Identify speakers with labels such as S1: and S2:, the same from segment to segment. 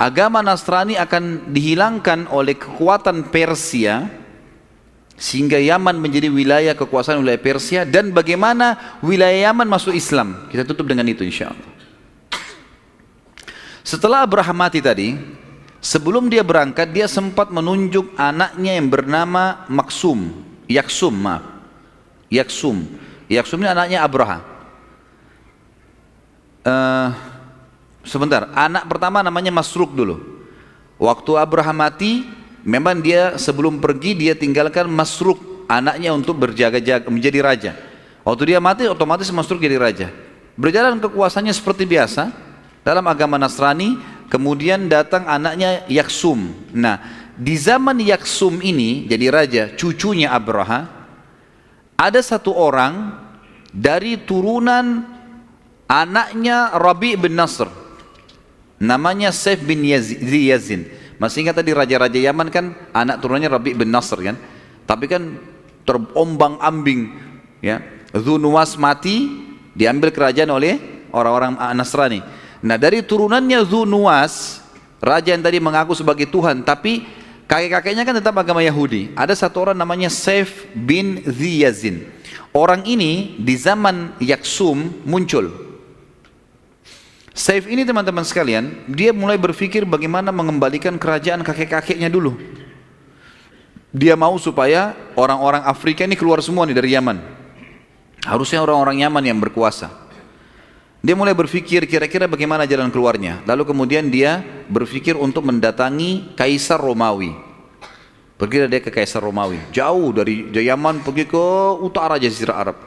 S1: agama Nasrani akan dihilangkan oleh kekuatan Persia sehingga Yaman menjadi wilayah kekuasaan wilayah Persia, dan bagaimana wilayah Yaman masuk Islam. Kita tutup dengan itu insya Allah. Setelah Abraham mati tadi, sebelum dia berangkat dia sempat menunjuk anaknya yang bernama Yaksum ini anaknya Abraham. Sebentar, anak pertama namanya Masruk dulu. Waktu Abraham mati, memang dia sebelum pergi dia tinggalkan Masruk anaknya untuk berjaga-jaga menjadi raja. Waktu dia mati otomatis Masruk jadi raja. Berjalan kekuasaannya seperti biasa dalam agama Nasrani. Kemudian datang anaknya Yaksum. Nah, di zaman Yaksum ini jadi raja, cucunya Abraha, ada satu orang dari turunan anaknya Rabi' bin Nasr, namanya Saif bin Yazin. Masih ingat tadi raja-raja Yaman kan anak turunannya Rabi' bin Nasr kan? Tapi kan terombang-ambing ya. Dzunuwas mati, diambil kerajaan oleh orang-orang Nasrani. Nah, dari turunannya Dzunuwas, raja yang tadi mengaku sebagai Tuhan, tapi kakek-kakeknya kan tetap agama Yahudi. Ada satu orang namanya Saif bin Yazin. Orang ini di zaman Yaksum muncul. Saif ini teman-teman sekalian, dia mulai berpikir bagaimana mengembalikan kerajaan kakek-kakeknya dulu. Dia mau supaya orang-orang Afrika ini keluar semua nih dari Yaman. Harusnya orang-orang Yaman yang berkuasa. Dia mulai berpikir kira-kira bagaimana jalan keluarnya. Lalu kemudian dia berpikir untuk mendatangi Kaisar Romawi. Pergilah dia ke Kaisar Romawi, jauh dari Yaman, pergi ke utara Jazirah Arab.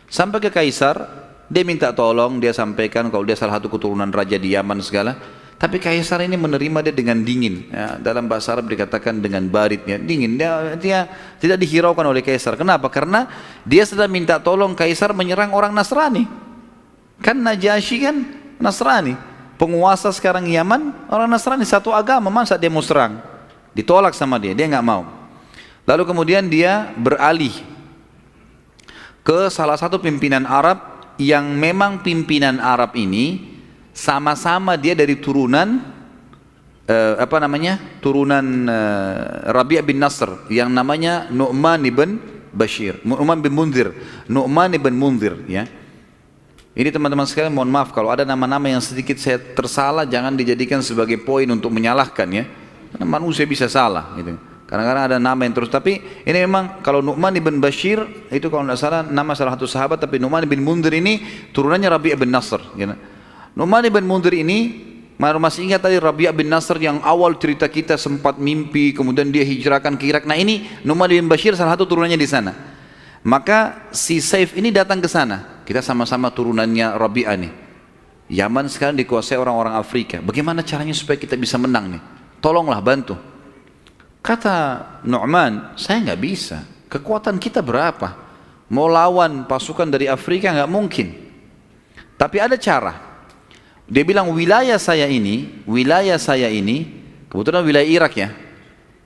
S1: Sampai ke Kaisar, dia minta tolong, dia sampaikan kalau dia salah satu keturunan raja di Yaman segala. Tapi Kaisar ini menerima dia dengan dingin. Ya, dalam bahasa Arab dikatakan dengan barit, ya, dingin. Dia tidak dihiraukan oleh Kaisar. Kenapa? Karena dia sedang minta tolong Kaisar menyerang orang Nasrani. Kan Najasyi kan Nasrani. Penguasa sekarang Yaman orang Nasrani, satu agama, masa dia mau serang? Ditolak sama dia nggak mau. Lalu kemudian dia beralih ke salah satu pimpinan Arab yang memang pimpinan Arab ini sama-sama dia dari turunan Rabi' bin Nasr yang namanya Nu'man ibn Munzir ya. Ini teman-teman sekalian mohon maaf kalau ada nama-nama yang sedikit saya tersalah, jangan dijadikan sebagai poin untuk menyalahkan ya. Karena manusia bisa salah gitu. Kadang-kadang ada nama yang terus, tapi ini memang kalau Nu'man ibn Bashir itu kalau tidak salah nama salah satu sahabat, tapi Nu'man ibn Munzir ini turunannya Rabi' bin Nasr gitu. Nu'man ibn Munzir ini masih ingat tadi Rabi' bin Nasr yang awal cerita kita sempat mimpi kemudian dia hijrahkan ke Irak. Nah, ini Nu'man ibn Bashir salah satu turunannya di sana. Maka si Saif ini datang ke sana. Kita sama-sama turunannya Rabi'ah nih. Yaman sekarang dikuasai orang-orang Afrika. Bagaimana caranya supaya kita bisa menang nih? Tolonglah bantu. Kata Nu'man, saya nggak bisa. Kekuatan kita berapa? Mau lawan pasukan dari Afrika nggak mungkin. Tapi ada cara. Dia bilang wilayah saya ini, kebetulan wilayah Irak ya.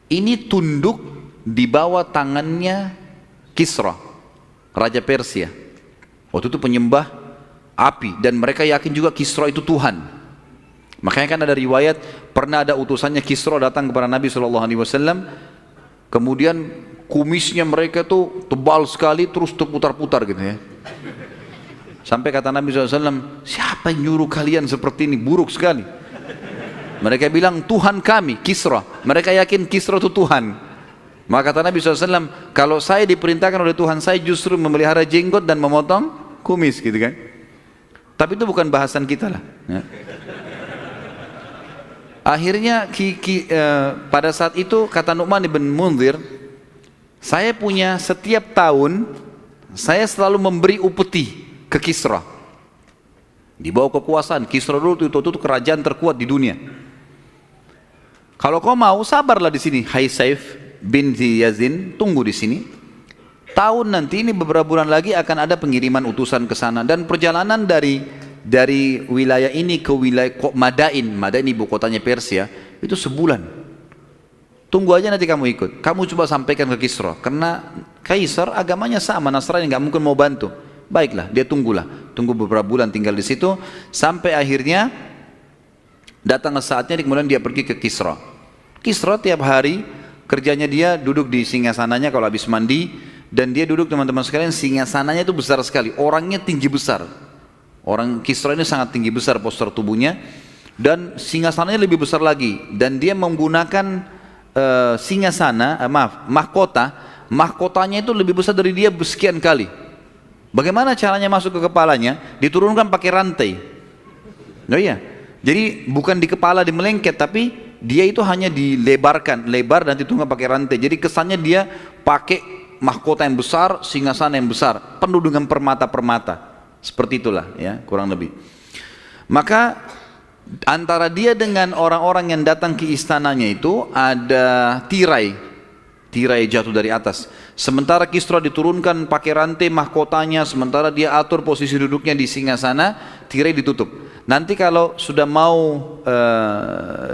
S1: Ini tunduk di bawah tangannya Kisra, Raja Persia. Waktu itu penyembah api dan mereka yakin juga Kisra itu Tuhan. Makanya kan ada riwayat pernah ada utusannya Kisra datang kepada Nabi SAW, kemudian kumisnya mereka tuh tebal sekali terus terputar-putar gitu ya. Sampai kata Nabi SAW, siapa yang nyuruh kalian seperti ini, buruk sekali. Mereka bilang Tuhan kami Kisra, mereka yakin Kisra itu Tuhan. Maka kata Nabi SAW, kalau saya diperintahkan oleh Tuhan saya justru memelihara jenggot dan memotong kumis gitu kan. Tapi itu bukan bahasan kita lah ya. Akhirnya pada saat itu kata Nu'man ibn Munzir, saya punya setiap tahun saya selalu memberi upeti ke Kisra. Di bawah kekuasaan Kisra dulu itu kerajaan terkuat di dunia. Kalau kau mau sabarlah di sini, hai Saif bin Yazin, tunggu di sini. Tahun nanti ini beberapa bulan lagi akan ada pengiriman utusan ke sana dan perjalanan dari wilayah ini ke wilayah Madain ibu kotanya Persia itu sebulan. Tunggu aja nanti kamu ikut. Kamu coba sampaikan ke Kisra karena Kaisar agamanya sama Nasrani, nggak mungkin mau bantu. Baiklah, dia tunggu beberapa bulan tinggal di situ sampai akhirnya Datang saatnya kemudian dia pergi ke Kisra. Kisra tiap hari kerjanya dia duduk di singgasananya kalau habis mandi, dan dia duduk, teman-teman sekalian, singgasananya itu besar sekali, orangnya tinggi besar. Orang Kisra ini sangat tinggi besar postur tubuhnya, dan singgasananya lebih besar lagi, dan dia menggunakan mahkotanya itu lebih besar dari dia sekian kali. Bagaimana caranya masuk ke kepalanya? Diturunkan pakai rantai. Oh iya, jadi bukan di kepala dimelengket, tapi dia itu hanya dilebarkan, lebar dan diturunkan pakai rantai. Jadi kesannya dia pakai mahkota yang besar, singgasana yang besar, penuh dengan permata-permata. Seperti itulah ya, kurang lebih. Maka antara dia dengan orang-orang yang datang ke istananya itu ada tirai jatuh dari atas. Sementara Kisra diturunkan pakai rantai mahkotanya, sementara dia atur posisi duduknya di singgasana, tirai ditutup. Nanti kalau sudah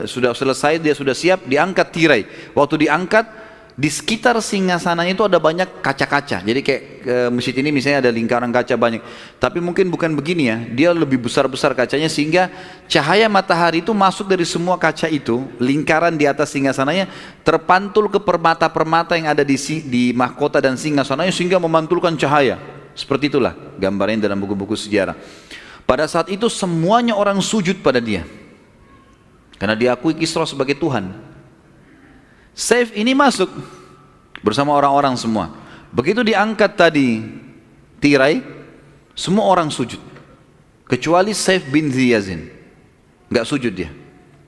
S1: sudah selesai, dia sudah siap, diangkat tirai. Waktu diangkat, di sekitar singgasananya itu ada banyak kaca-kaca. Jadi kayak masjid ini misalnya ada lingkaran kaca banyak. Tapi mungkin bukan begini ya, dia lebih besar-besar kacanya sehingga cahaya matahari itu masuk dari semua kaca itu, lingkaran di atas singgasananya terpantul ke permata-permata yang ada di mahkota dan singgasananya sehingga memantulkan cahaya. Seperti itulah gambarnya dalam buku-buku sejarah. Pada saat itu semuanya orang sujud pada dia, karena diakui Kisra sebagai Tuhan. Saif ini masuk bersama orang-orang semua. Begitu diangkat tadi tirai, semua orang sujud, kecuali Saif bin Yazin, nggak sujud dia.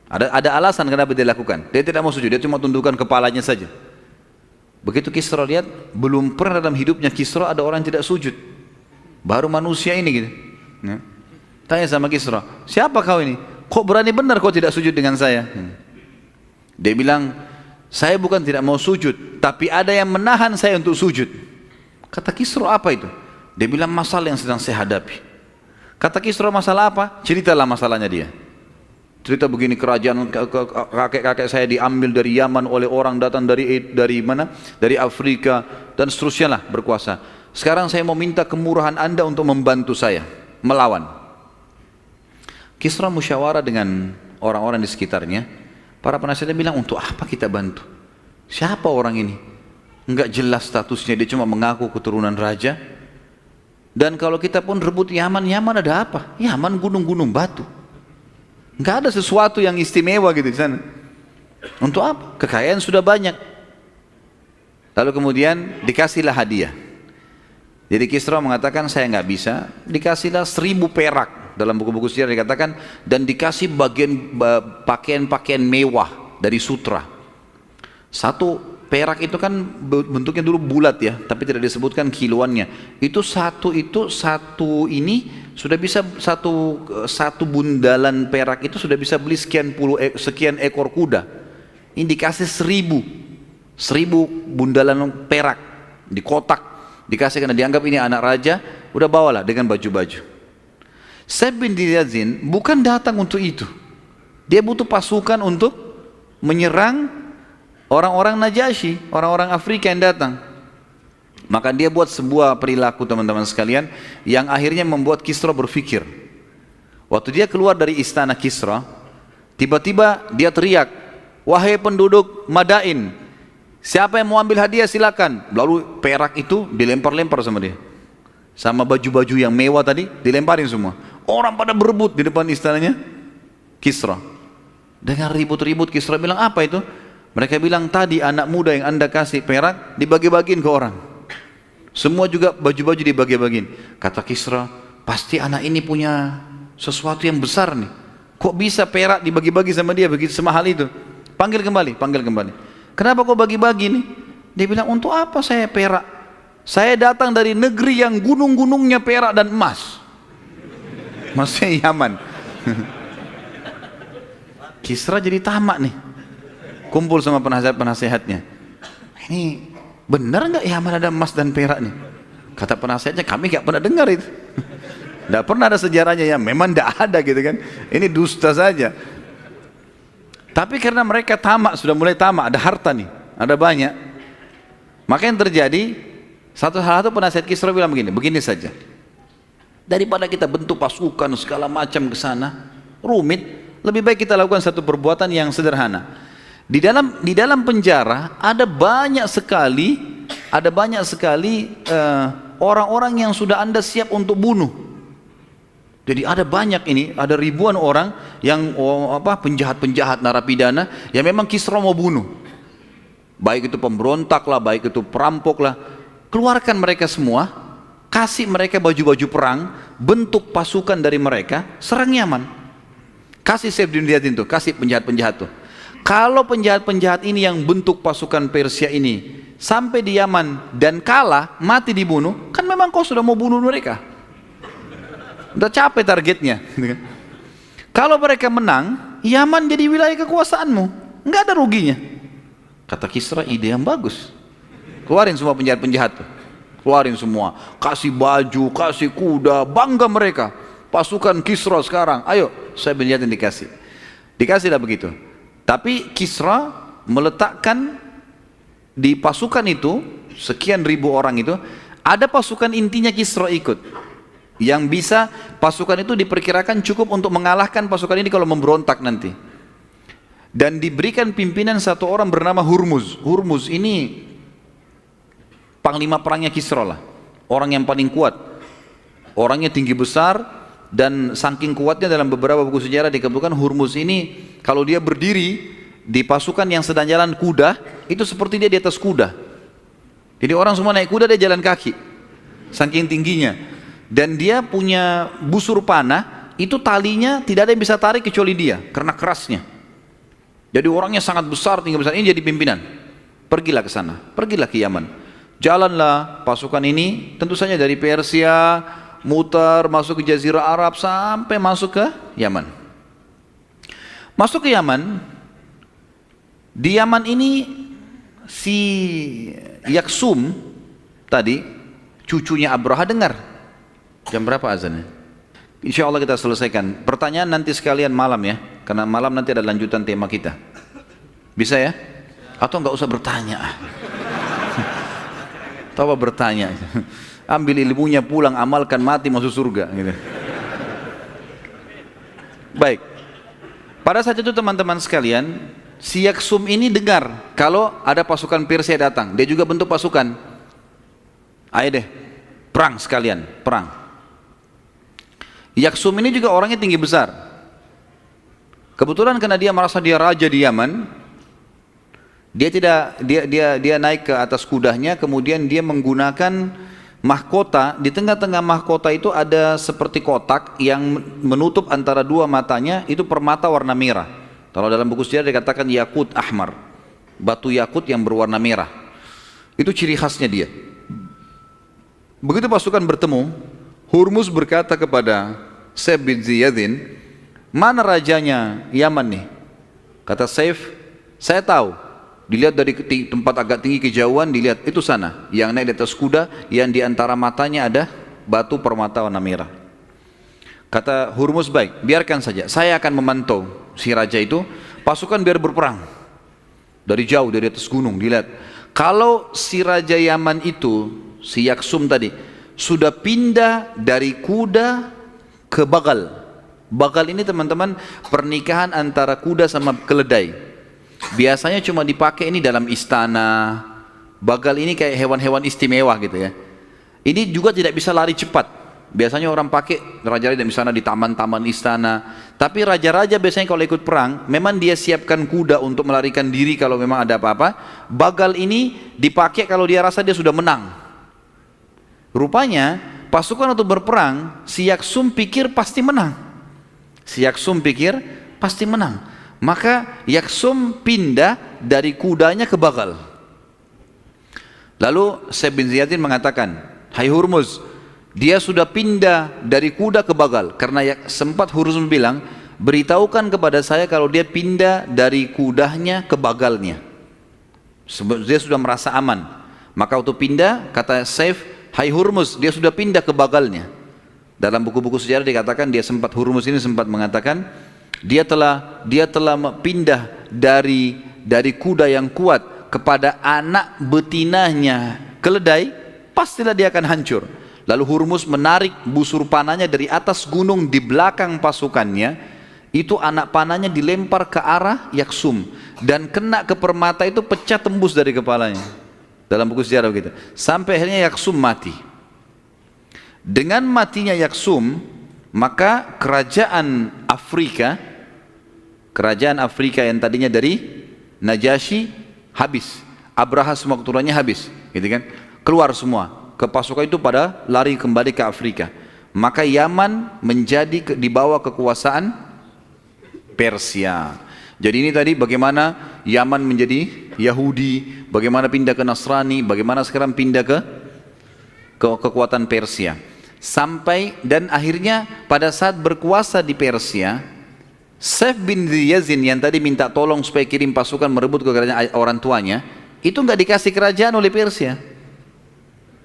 S1: Ada alasan kenapa dia lakukan. Dia tidak mau sujud, dia cuma tundukkan kepalanya saja. Begitu Kisra lihat, belum pernah dalam hidupnya Kisra ada orang yang tidak sujud, baru manusia ini gitu. Ya. Tanya sama Kisra, siapa kau ini? Kok berani benar kau tidak sujud dengan saya? Dia bilang, saya bukan tidak mau sujud, tapi ada yang menahan saya untuk sujud. Kata Kisra, apa itu? Dia bilang, masalah yang sedang saya hadapi. Kata Kisra, masalah apa? Ceritalah masalahnya dia. Cerita begini, kerajaan kakek-kakek saya diambil dari Yaman oleh orang datang dari mana? Dari Afrika dan seterusnya lah, berkuasa. Sekarang saya mau minta kemurahan Anda untuk membantu saya melawan. Kisra musyawarah dengan orang-orang di sekitarnya. Para penasihatnya bilang, untuk apa kita bantu? Siapa orang ini? Enggak jelas statusnya, dia cuma mengaku keturunan raja. Dan kalau kita pun rebut Yaman, Yaman ada apa? Yaman gunung-gunung batu. Enggak ada sesuatu yang istimewa gitu di sana. Untuk apa? Kekayaan sudah banyak. Lalu kemudian dikasihlah hadiah. Jadi Kisra mengatakan, saya enggak bisa. Dikasihlah 1000 perak. Dalam buku-buku sejarah dikatakan, dan dikasih pakaian-pakaian mewah dari sutra. Satu perak itu kan bentuknya dulu bulat ya, tapi tidak disebutkan kiloannya. Itu satu ini sudah bisa satu bundalan perak itu sudah bisa beli sekian ekor kuda. Ini dikasih 1000 bundalan perak di kotak, dikasih karena dianggap ini anak raja. Udah bawalah dengan baju-baju. Saif bin Yazin bukan datang untuk itu. Dia butuh pasukan untuk menyerang orang-orang Najasyi, orang-orang Afrika yang datang. Maka dia buat sebuah perilaku, teman-teman sekalian, yang akhirnya membuat Kisra berpikir. Waktu dia keluar dari istana Kisra, tiba-tiba dia teriak, wahai penduduk Madain, siapa yang mau ambil hadiah silakan. Lalu perak itu dilempar-lempar sama dia, sama baju-baju yang mewah tadi dilemparin semua. Orang pada berebut di depan istananya Kisra. Dengan ribut-ribut, Kisra bilang, apa itu? Mereka bilang, tadi anak muda yang anda kasih perak dibagi-bagiin ke orang. Semua juga baju-baju dibagi-bagiin. Kata Kisra, pasti anak ini punya sesuatu yang besar nih. Kok bisa perak dibagi-bagi sama dia begitu semahal itu? Panggil kembali. Kenapa kok bagi-bagi nih? Dia bilang, untuk apa saya perak? Saya datang dari negeri yang gunung-gunungnya perak dan emas. Maksudnya Yaman. Kisra jadi tamak nih, kumpul sama penasihat-penasihatnya. Ini benar nggak Yaman ada emas dan perak nih? Kata penasihatnya, kami nggak pernah dengar itu. Nggak pernah ada sejarahnya ya. Memang nggak ada gitu kan. Ini dusta saja. Tapi karena mereka tamak, sudah mulai tamak, ada harta nih, ada banyak. Maka yang terjadi, satu penasihat Kisra bilang begini saja. Daripada kita bentuk pasukan segala macam ke sana, rumit, lebih baik kita lakukan satu perbuatan yang sederhana. Di dalam penjara ada banyak sekali orang-orang yang sudah Anda siap untuk bunuh. Jadi ada banyak ini, ada ribuan orang yang penjahat-penjahat narapidana yang memang Kisra mau bunuh. Baik itu pemberontak lah, baik itu perampok lah. Keluarkan mereka semua, kasih mereka baju-baju perang, bentuk pasukan dari mereka, serang Yaman. Kasih Saif bin Ziyad itu, kasih penjahat-penjahat itu. Kalau penjahat-penjahat ini yang bentuk pasukan Persia ini sampai di Yaman dan kalah, mati dibunuh, kan memang kau sudah mau bunuh mereka. Udah capek targetnya. Kalau mereka menang, Yaman jadi wilayah kekuasaanmu, nggak ada ruginya. Kata Kisra, ide yang bagus. Keluarin semua penjahat-penjahat tuh. Keluarin semua, kasih baju, kasih kuda, bangga mereka. Pasukan Kisra sekarang, ayo, saya penjahat yang dikasih. Dikasihlah begitu. Tapi Kisra meletakkan di pasukan itu, sekian ribu orang itu, ada pasukan intinya Kisra ikut. Yang bisa, pasukan itu diperkirakan cukup untuk mengalahkan pasukan ini kalau memberontak nanti. Dan diberikan pimpinan satu orang bernama Hurmuz. Hurmuz ini panglima perangnya Kisra lah. Orang yang paling kuat. Orangnya tinggi besar. Dan saking kuatnya dalam beberapa buku sejarah dikatakan Hurmuz ini kalau dia berdiri di pasukan yang sedang jalan kuda, itu seperti dia di atas kuda. Jadi orang semua naik kuda, dia jalan kaki. Saking tingginya. Dan dia punya busur panah, itu talinya tidak ada yang bisa tarik kecuali dia, karena kerasnya. Jadi orangnya sangat besar, tinggi besar, ini jadi pimpinan. Pergilah ke sana, pergilah ke Yaman. Jalanlah pasukan ini, tentu saja dari Persia, mutar masuk ke Jazirah Arab sampai masuk ke Yaman. Masuk ke Yaman. Di Yaman ini si Yaksum tadi cucunya Abraha dengar. Jam berapa azannya? Insya Allah kita selesaikan. Pertanyaan nanti sekalian malam ya, karena malam nanti ada lanjutan tema kita. Bisa ya? Atau nggak usah bertanya? Tahu bertanya? Ambil ilmunya pulang, amalkan, mati masuk surga gitu. Baik, pada saat itu teman-teman sekalian, si Yaksum ini dengar kalau ada pasukan Persia datang, dia juga bentuk pasukan. Ayo deh, perang sekalian, perang. Yaksum ini juga orangnya tinggi besar. Kebetulan karena dia merasa dia raja di Yaman, dia naik ke atas kudanya, kemudian dia menggunakan mahkota. Di tengah-tengah mahkota itu ada seperti kotak yang menutup antara dua matanya, itu permata warna merah. Kalau dalam buku sejarah dikatakan yakut ahmar, batu yakut yang berwarna merah. Itu ciri khasnya dia. Begitu pasukan bertemu, Hurmuz berkata kepada Saif bin Ziyadin, mana rajanya Yaman nih? Kata Saif, saya tahu. Dilihat dari tempat agak tinggi kejauhan, dilihat itu sana, yang naik di atas kuda, yang di antara matanya ada batu permata warna merah. Kata Hurmuz, baik, biarkan saja, saya akan memantau si raja itu, pasukan biar berperang. Dari jauh, dari atas gunung, dilihat. Kalau si raja Yaman itu, si Yaksum tadi, sudah pindah dari kuda ke bagal. Bagal ini teman-teman pernikahan antara kuda sama keledai. Biasanya cuma dipakai ini dalam istana. Bagal ini kayak hewan-hewan istimewa gitu ya. Ini juga tidak bisa lari cepat. Biasanya orang pakai raja-raja di sana di taman-taman istana. Tapi raja-raja biasanya kalau ikut perang, memang dia siapkan kuda untuk melarikan diri kalau memang ada apa-apa. Bagal ini dipakai kalau dia rasa dia sudah menang. Rupanya pasukan untuk berperang, si Yaksum pikir pasti menang. Si Yaksum pikir pasti menang. Maka Yaksum pindah dari kudanya ke bagal. Lalu Saif bin Ziyadin mengatakan, hai Hurmuz, dia sudah pindah dari kuda ke bagal. Karena sempat Hurmuz bilang, beritahukan kepada saya kalau dia pindah dari kudanya ke bagalnya. Dia sudah merasa aman. Maka waktu pindah, kata Saif, hai Hurmuz, dia sudah pindah ke bagalnya. Dalam buku-buku sejarah dikatakan Hurmuz ini sempat mengatakan, dia telah pindah dari kuda yang kuat kepada anak betinanya keledai, pastilah dia akan hancur. Lalu Hurmuz menarik busur panahnya dari atas gunung di belakang pasukannya. itu anak panahnya dilempar ke arah Yaksum dan kena ke permata itu pecah tembus dari kepalanya. Dalam buku sejarah begitu. Sampai akhirnya Yaksum mati. Dengan matinya Yaksum, maka kerajaan Afrika yang tadinya dari Najasyi habis. Abraha semua keturunannya habis, gitu kan? Keluar semua. Ke pasukan itu pada lari kembali ke Afrika. Maka Yaman dibawa kekuasaan Persia. Jadi ini tadi bagaimana Yaman menjadi Yahudi, bagaimana pindah ke Nasrani, bagaimana sekarang pindah ke kekuatan Persia. Sampai dan akhirnya pada saat berkuasa di Persia, Saif bin Yazid yang tadi minta tolong supaya kirim pasukan merebut ke kerajaan orang tuanya, itu nggak dikasih kerajaan oleh Persia.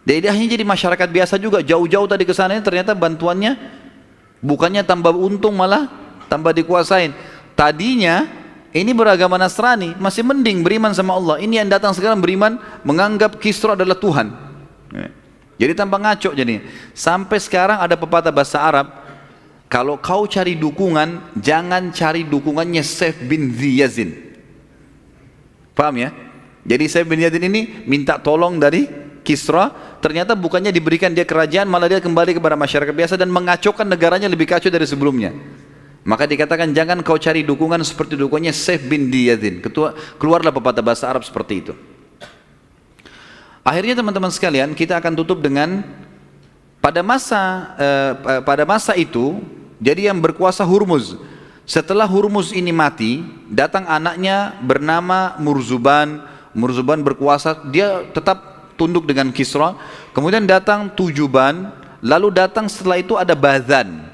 S1: Dia hanya jadi masyarakat biasa juga, jauh-jauh tadi ke sana ternyata bantuannya bukannya tambah untung malah tambah dikuasain. Tadinya ini beragama Nasrani, masih mending beriman sama Allah. Ini yang datang sekarang beriman menganggap Kisra adalah Tuhan. Jadi tambah ngaco jadi. Sampai sekarang ada pepatah bahasa Arab, kalau kau cari dukungan, jangan cari dukungannya Saif bin Yazid. Paham ya? Jadi Saif bin Yazid ini minta tolong dari Kisra, ternyata bukannya diberikan dia kerajaan, malah dia kembali kepada masyarakat biasa dan mengacaukan negaranya lebih kacau dari sebelumnya. Maka dikatakan jangan kau cari dukungan seperti dukungannya Saif bin Yazid. Keluarlah pepatah bahasa Arab seperti itu. Akhirnya teman-teman sekalian, kita akan tutup dengan pada masa itu, jadi yang berkuasa Hurmuz. Setelah Hurmuz ini mati, datang anaknya bernama Murzuban. Murzuban berkuasa, dia tetap tunduk dengan Kisra. Kemudian datang Tujuban, lalu datang setelah itu ada Bazan.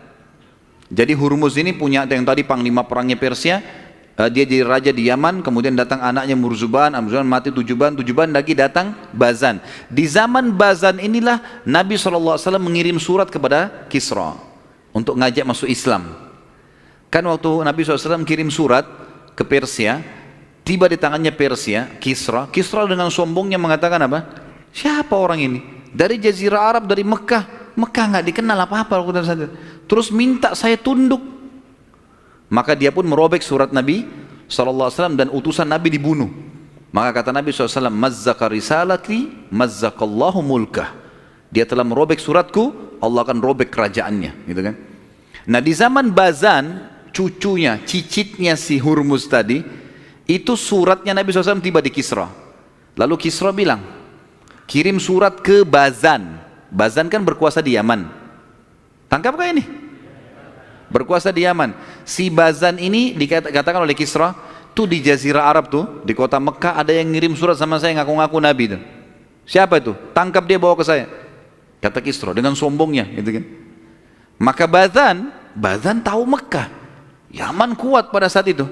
S1: Jadi Hurmuz ini punya yang tadi panglima perangnya Persia, dia jadi raja di Yaman. Kemudian datang anaknya Murzuban, Murzuban mati Tujuban lagi datang Bazan. Di zaman Bazan inilah Nabi SAW mengirim surat kepada Kisra untuk ngajak masuk Islam. Kan waktu Nabi SAW kirim surat ke Persia, tiba di tangannya Persia, Kisra dengan sombongnya mengatakan apa? Siapa orang ini? Dari Jazirah Arab, dari Mekah nggak dikenal apa-apa. Terus minta saya tunduk. Maka dia pun merobek surat Nabi SAW dan utusan Nabi dibunuh. Maka kata Nabi SAW, mazzaka risalati, mazzakallahu mulkah. Dia telah merobek suratku, Allah akan robek kerajaannya. Gitu kan? Nah di zaman Bazan, cucunya, cicitnya si Hurmuz tadi, itu suratnya Nabi SAW tiba di Kisra. Lalu Kisra bilang, kirim surat ke Bazan. Bazan kan berkuasa di Yaman. Tangkapkah ini? Berkuasa di Yaman. Si Bazan ini dikatakan oleh Kisra, tuh di Jazirah Arab tuh, di kota Mekah ada yang ngirim surat sama saya ngaku-ngaku Nabi itu. Siapa itu? Tangkap dia, bawa ke saya. Kata Kisra dengan sombongnya, gitu kan. Maka Bazan tahu Mekah. Yaman kuat pada saat itu.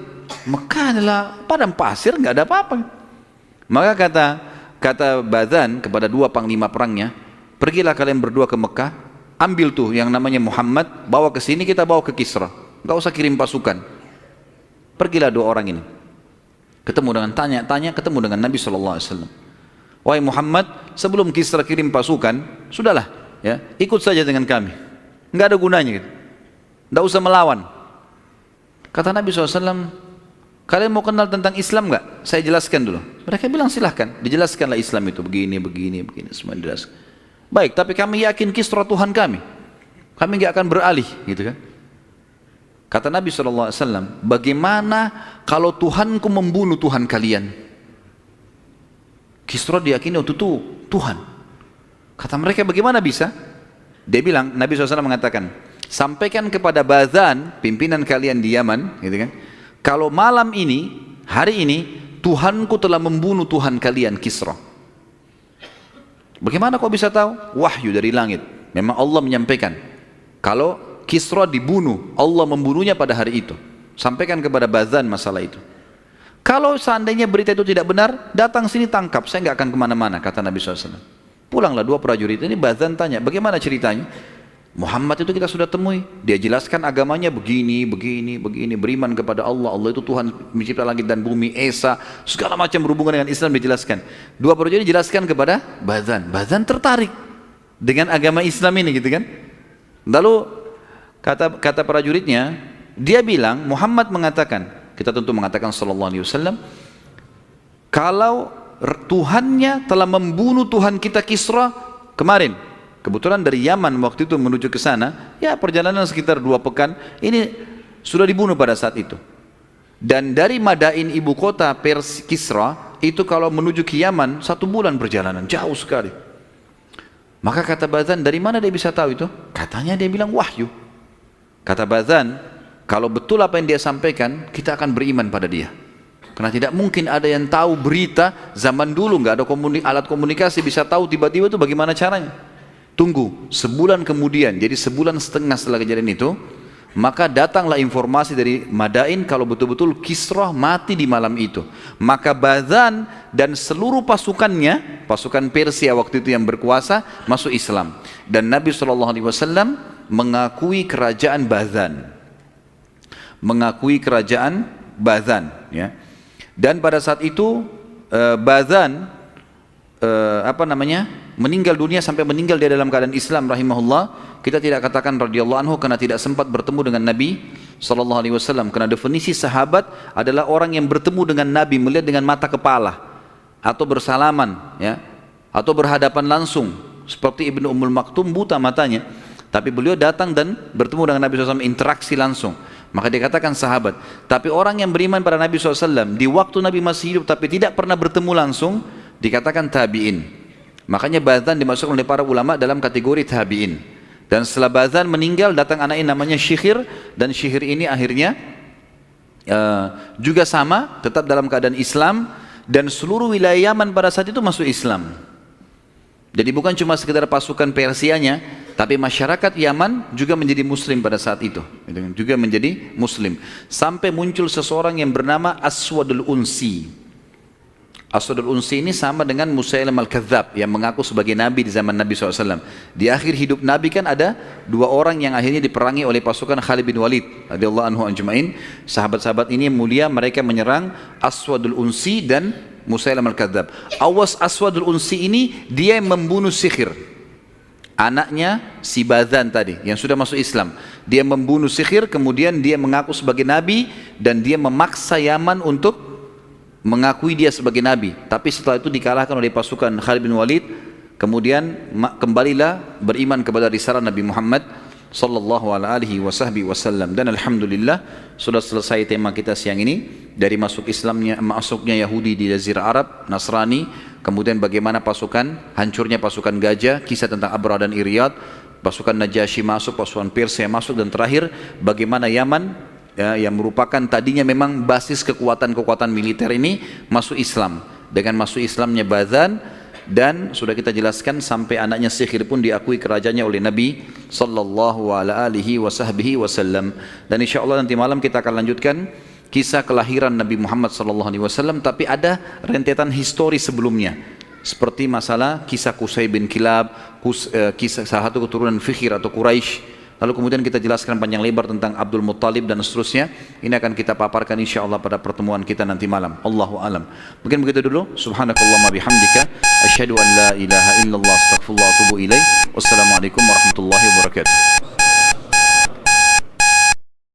S1: Mekah adalah padang pasir, nggak ada apa-apa. Maka kata Bazan kepada dua panglima perangnya, pergilah kalian berdua ke Mekah, ambil tuh yang namanya Muhammad, bawa ke sini, kita bawa ke Kisra. Nggak usah kirim pasukan. Pergilah dua orang ini. Ketemu dengan tanya, ketemu dengan Nabi SAW. Wahai Muhammad, sebelum Kisra kirim pasukan, sudahlah, ya, ikut saja dengan kami. Nggak ada gunanya gitu. Nggak usah melawan. Kata Nabi SAW, kalian mau kenal tentang Islam nggak? Saya jelaskan dulu. Mereka bilang silahkan, dijelaskanlah Islam itu begini, semua dijelaskan. Baik, tapi kami yakin Kisra Tuhan kami. Kami nggak akan beralih, gitu kan? Kata Nabi SAW, bagaimana kalau Tuhanku membunuh Tuhan kalian? Kisra diyakini waktu itu Tuhan. Kata mereka, bagaimana bisa? Dia bilang, Nabi SAW mengatakan, sampaikan kepada Bazan, pimpinan kalian di Yaman, gitu kan? Kalau malam ini, hari ini, Tuhanku telah membunuh Tuhan kalian, Kisra. Bagaimana kau bisa tahu? Wahyu dari langit. Memang Allah menyampaikan. Kalau Kisra dibunuh, Allah membunuhnya pada hari itu. Sampaikan kepada Bazan masalah itu. Kalau seandainya berita itu tidak benar, datang sini tangkap, saya nggak akan kemana-mana, kata Nabi SAW. Pulanglah dua prajurit ini, Bazan tanya, bagaimana ceritanya? Muhammad itu kita sudah temui, dia jelaskan agamanya begini, beriman kepada Allah, Allah itu Tuhan mencipta langit dan bumi, Esa, segala macam berhubungan dengan Islam dijelaskan. Dua prajurit dijelaskan kepada Bazan. Bazan tertarik dengan agama Islam ini, gitu kan? Lalu kata prajuritnya, dia bilang, Muhammad mengatakan, kita tentu mengatakan sallallahu alaihi wasallam, kalau Tuhannya telah membunuh Tuhan kita Kisra kemarin, kebetulan dari Yaman waktu itu menuju ke sana, ya perjalanan sekitar 2 pekan, ini sudah dibunuh pada saat itu. Dan dari Madain ibu kota Kisra, itu kalau menuju ke Yaman 1 bulan perjalanan, jauh sekali. Maka kata Bazan, dari mana dia bisa tahu itu? Katanya dia bilang wahyu. Kata Bazan, kalau betul apa yang dia sampaikan, kita akan beriman pada dia. Karena tidak mungkin ada yang tahu berita zaman dulu, nggak ada alat komunikasi bisa tahu tiba-tiba itu bagaimana caranya. Tunggu, sebulan kemudian, jadi 1,5 bulan setelah kejadian itu, maka datanglah informasi dari Madain kalau betul-betul Kisra mati di malam itu. Maka Bazan dan seluruh pasukannya, pasukan Persia waktu itu yang berkuasa, masuk Islam. Dan Nabi SAW mengakui kerajaan Bazan. Mengakui kerajaan Bazan, ya. Dan pada saat itu Bazan meninggal dunia, sampai meninggal dia dalam keadaan Islam rahimahullah. Kita tidak katakan radhiyallahu anhu karena tidak sempat bertemu dengan Nabi sallallahu alaihi wasallam, karena definisi sahabat adalah orang yang bertemu dengan Nabi, melihat dengan mata kepala atau bersalaman, ya, atau berhadapan langsung, seperti Ibnu Ummul Maktum buta matanya, tapi beliau datang dan bertemu dengan Nabi SAW, interaksi langsung, maka dikatakan sahabat. Tapi orang yang beriman pada Nabi SAW di waktu Nabi masih hidup tapi tidak pernah bertemu langsung, dikatakan tabi'in. Makanya Bazan dimasukkan oleh para ulama dalam kategori tabi'in. Dan setelah Bazan meninggal, datang anaknya namanya Syikhir, dan Syikhir ini akhirnya juga sama, tetap dalam keadaan Islam, dan seluruh wilayah Yaman pada saat itu masuk Islam. Jadi bukan cuma sekedar pasukan Persianya, tapi masyarakat Yaman juga menjadi Muslim pada saat itu, juga menjadi Muslim. Sampai muncul seseorang yang bernama Aswadul Unsi. Aswadul Unsi ini sama dengan Musailam al-Kadzab yang mengaku sebagai Nabi di zaman Nabi SAW. Di akhir hidup Nabi kan ada 2 orang yang akhirnya diperangi oleh pasukan Khalid bin Walid radhiyallahu anhu ajma'in. Sahabat-sahabat ini mulia, mereka menyerang Aswadul Unsi dan Musailam al-Kadzab. Awas Aswadul Unsi ini dia yang membunuh Syikhir, anaknya si Bazan tadi yang sudah masuk Islam. Dia membunuh Syikhir, kemudian dia mengaku sebagai Nabi dan dia memaksa Yaman untuk mengakui dia sebagai Nabi. Tapi setelah itu dikalahkan oleh pasukan Khalid bin Walid. Kemudian kembalilah beriman kepada risalah Nabi Muhammad sallallahu alaihi wasallam. Dan alhamdulillah sudah selesai tema kita siang ini, dari masuknya Yahudi di Jazirah Arab, Nasrani, kemudian bagaimana hancurnya pasukan gajah, kisah tentang Abraha dan Iryad, pasukan Najasyi masuk, pasukan Persia masuk, dan terakhir bagaimana Yaman, ya, yang merupakan tadinya memang basis kekuatan militer ini masuk Islam. Dengan masuk Islamnya Bazan, dan sudah kita jelaskan sampai anaknya Syikhir pun diakui kerajaannya oleh Nabi sallallahu alaihi wasallam. Dan insyaallah nanti malam kita akan lanjutkan kisah kelahiran Nabi Muhammad sallallahu alaihi wasallam, tapi ada rentetan histori sebelumnya, seperti masalah kisah Qusay bin Kilab, kisah salah satu keturunan Fikhir atau Quraisy. Lalu kemudian kita jelaskan panjang lebar tentang Abdul Muttalib dan seterusnya. Ini akan kita paparkan insyaallah pada pertemuan kita nanti malam. Allahu alam. Mungkin begitu dulu. Subhanakallahumma bihamdika asyhadu an la ilaha illallah astaghfirullah wa atubu ilaih. Wassalamualaikum warahmatullahi wabarakatuh.